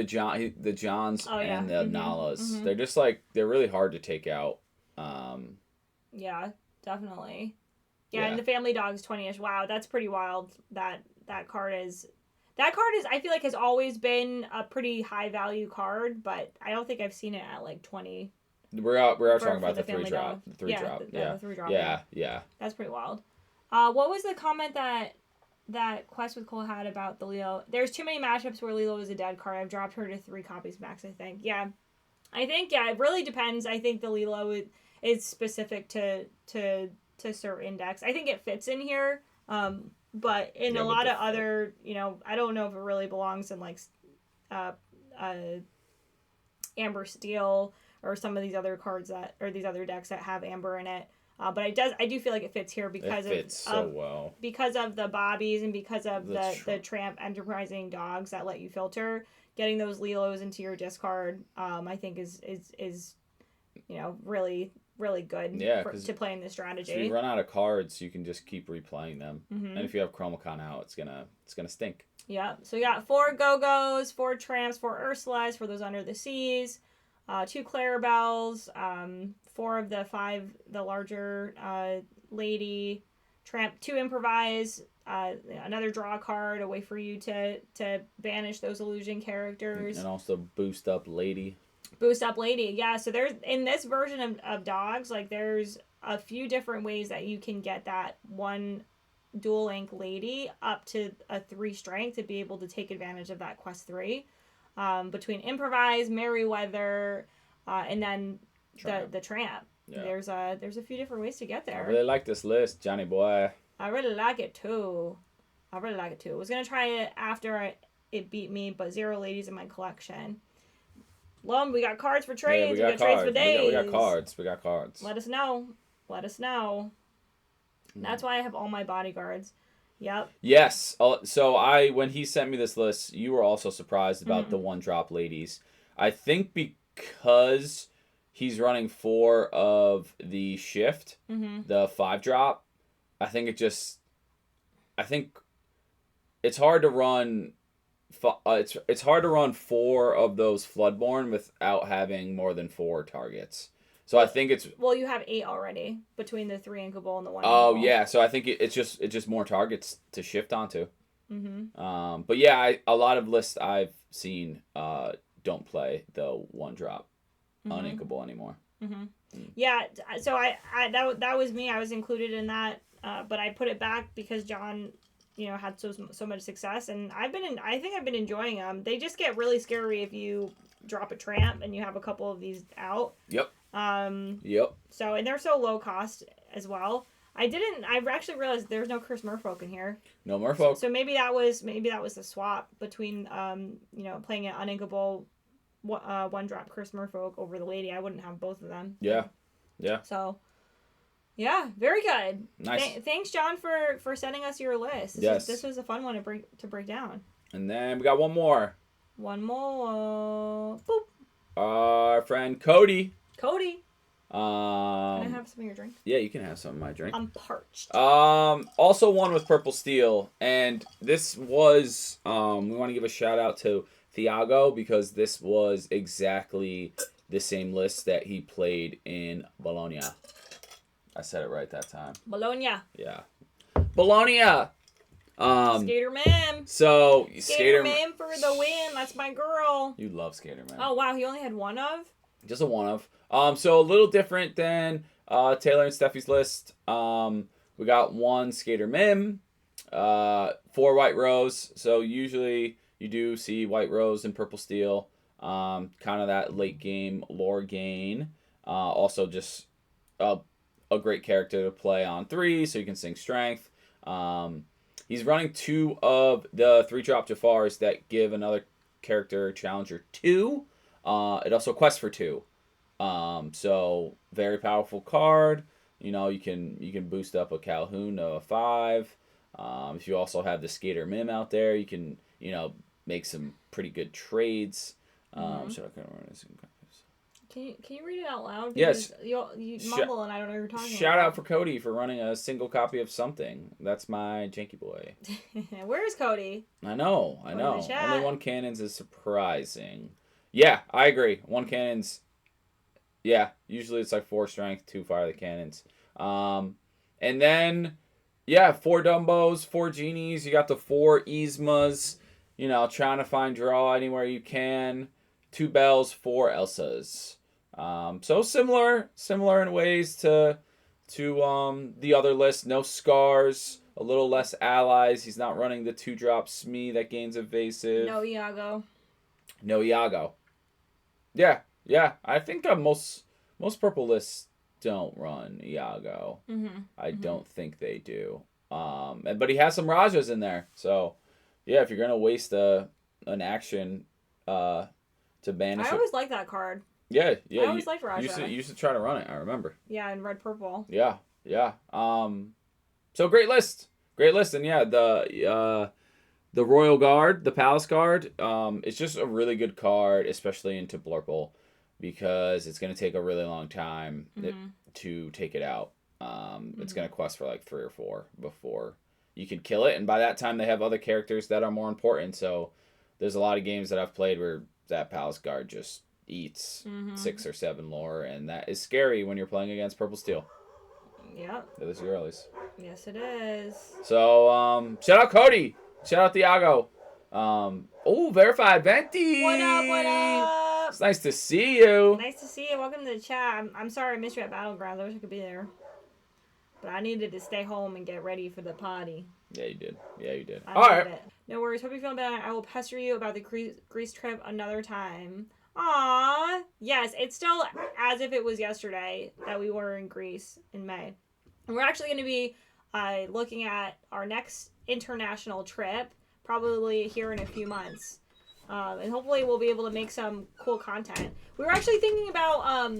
A: Johns and the Nalas.
B: Mm-hmm.
A: They're just like they're really hard to take out.
B: Yeah, definitely. Yeah, and the Family Dogs 20-ish. Wow, that's pretty wild. That card is I feel like has always been a pretty high value card, but I don't think I've seen it at like 20.
A: We are talking about the 3-drop. The 3-drop.
B: The 3-drop.
A: Yeah.
B: That's pretty wild. What was the comment that Quest with Cole had about the Lilo? There's too many matchups where Lilo is a dead card. I've dropped her to 3 copies max, I think. Yeah. I think, it really depends. I think the Lilo is specific to certain decks. I think it fits in here, but in a lot of other, you know, I don't know if it really belongs in like Amber Steel or some of these other cards these other decks that have Amber in it. But I do feel like it fits here because because of the Bobbies and because of the Tramp Enterprising Dogs that let you filter. Getting those Lilos into your discard, I think is you know, really really good to play in this strategy.
A: If you run out of cards, you can just keep replaying them, and if you have Chromacon out, it's gonna stink.
B: Yeah. So we got 4 Go-Go's, 4 Tramps, 4 Ursulas for those Under the Seas, 2 Clarabelles, 4 of the 5 the larger lady Tramp, 2 Improvise, another draw card, a way for you to banish those illusion characters,
A: and also boost up lady.
B: Boost up lady, yeah. So there's in this version of dogs, like there's a few different ways that you can get that one dual ink lady up to a 3 strength to be able to take advantage of that quest 3. Between improvise, Merryweather, and then the tramp. Yeah. There's a few different ways to get there.
A: I really like this list, Johnny boy.
B: I really like it too. I was gonna try it after it beat me, but 0 ladies in my collection. Lum, we got cards for trades.
A: Yeah,
B: we got trades for days.
A: We got cards.
B: Let us know. That's why I have all my bodyguards. Yep.
A: Yes. So when he sent me this list, you were also surprised about the 1-drop ladies. I think because he's running 4 of the shift, the 5-drop. I think it's hard to run. It's hard to run 4 of those Floodborn without having more than 4 targets. So I think it's...
B: Well, you have 8 already between the 3 Inkable and the 1
A: Oh,
B: Inkable.
A: yeah. So I think it's just more targets to shift onto. But yeah, a lot of lists I've seen don't play the 1-drop uninkable anymore.
B: Yeah, so that was me. I was included in that, but I put it back because John, had so much success, and I think I've been enjoying them. They just get really scary if you drop a tramp and you have a couple of these out.
A: Yep.
B: So, and they're so low cost as well. I actually realized there's no Curse Merfolk in here.
A: No Merfolk.
B: So maybe that was the swap between playing an uninkable 1-drop Curse Merfolk over the lady. I wouldn't have both of them.
A: Yeah.
B: So, yeah, very good.
A: Nice.
B: Thanks, John, for sending us your list. This was a fun one to break down.
A: And then we got one more.
B: Boop.
A: Our friend Cody.
B: Can I have some of your drink?
A: Yeah, you can have some of my drink.
B: I'm parched.
A: Also one with Purple Steel, and this was we want to give a shout out to Thiago because this was exactly the same list that he played in Bologna. I said it right that time.
B: Bologna.
A: Yeah. Bologna.
B: Skater Mim.
A: So
B: Skater Mim for the win. That's my girl.
A: You love Skater Mim.
B: Oh wow, he only had 1 of.
A: Just a 1 of. So a little different than Taylor and Steffi's list. We got 1 Skater Mim, 4 White Rose. So usually you do see White Rose and Purple Steel. Kind of that late game lore gain. Also just a great character to play on 3, so you can sing Strength. He's running 2 of the 3-drop Jafars that give another character Challenger 2. It also quests for 2. So very powerful card. You can boost up a Calhoun to a 5. If you also have the Skater Mim out there, you can make some pretty good trades.
B: Can you read it out loud?
A: Yes.
B: You mumble and I don't know what you're talking about.
A: Shout out for Cody for running a single copy of something. That's my janky boy.
B: Where is Cody?
A: I know. Only 1 cannons is surprising. Yeah, I agree. 1 cannons. Yeah, usually it's like 4 strength, 2 fire the cannons. And then, 4 Dumbos, 4 Genies. You got the 4 Yzmas. Trying to find draw anywhere you can. 2 Bells, 4 Elsas. So similar in ways to the other list. No Scars, a little less allies. He's not running the 2-drop Smee that gains evasive.
B: No Iago.
A: Yeah. I think most purple lists don't run Iago. I don't think they do. But he has some Rajas in there. So, yeah, if you're gonna waste an action to banish.
B: I always like that card.
A: Yeah.
B: I always liked Raja.
A: You used to try to run it. I remember.
B: Yeah, in red purple.
A: Yeah. So great list, and yeah, the Royal Guard, the Palace Guard, it's just a really good card, especially into Blurple, because it's gonna take a really long time to take it out. It's gonna quest for like 3 or 4 before you can kill it, and by that time they have other characters that are more important. So there's a lot of games that I've played where that Palace Guard just eats 6 or 7 lore, and that is scary when you're playing against Purple Steel.
B: Yep.
A: It is earlies.
B: Yes, it is.
A: So, shout out Cody. Shout out Thiago. Verified Venti.
B: What up?
A: It's nice to see you.
B: Nice to see you. Welcome to the chat. I'm sorry I missed you at Battlegrounds. I wish I could be there. But I needed to stay home and get ready for the party.
A: Yeah, you did. Yeah, you did.
B: I
A: All right.
B: it. No worries. Hope you're feeling better. I will pester you about the Greece trip another time. Aww. Yes, it's still as if it was yesterday that we were in Greece in May. And we're actually going to be looking at our next international trip, probably here in a few months. And hopefully we'll be able to make some cool content. We were actually thinking about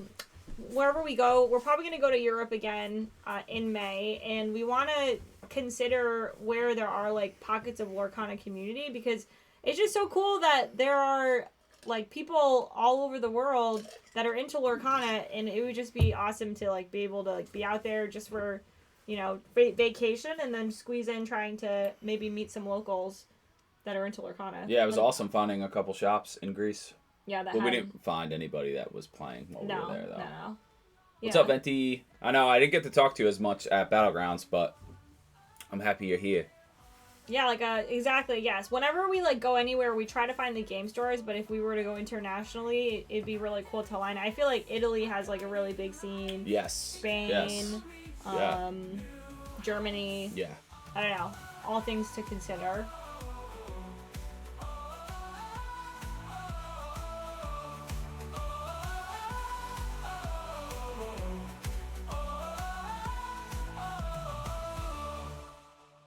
B: wherever we go, we're probably going to go to Europe again in May. And we want to consider where there are like pockets of Lorcana community, because it's just so cool that there are like people all over the world that are into Lorcana, and it would just be awesome to like be able to like be out there just for, you know, vacation, and then squeeze in trying to maybe meet some locals that are into Lorcana.
A: Yeah, it was awesome finding a couple shops in Greece.
B: Yeah,
A: but we didn't find anybody that was playing while we were there, though.
B: No.
A: What's up, Venti? I know I didn't get to talk to you as much at Battlegrounds, but I'm happy you're here.
B: Yeah, like exactly, yes. Whenever we like go anywhere, we try to find the game stores, but if we were to go internationally, it'd be really cool to line. I feel like Italy has like a really big scene.
A: Yes.
B: Spain.
A: Yes.
B: Germany.
A: Yeah.
B: I don't know. All things to consider.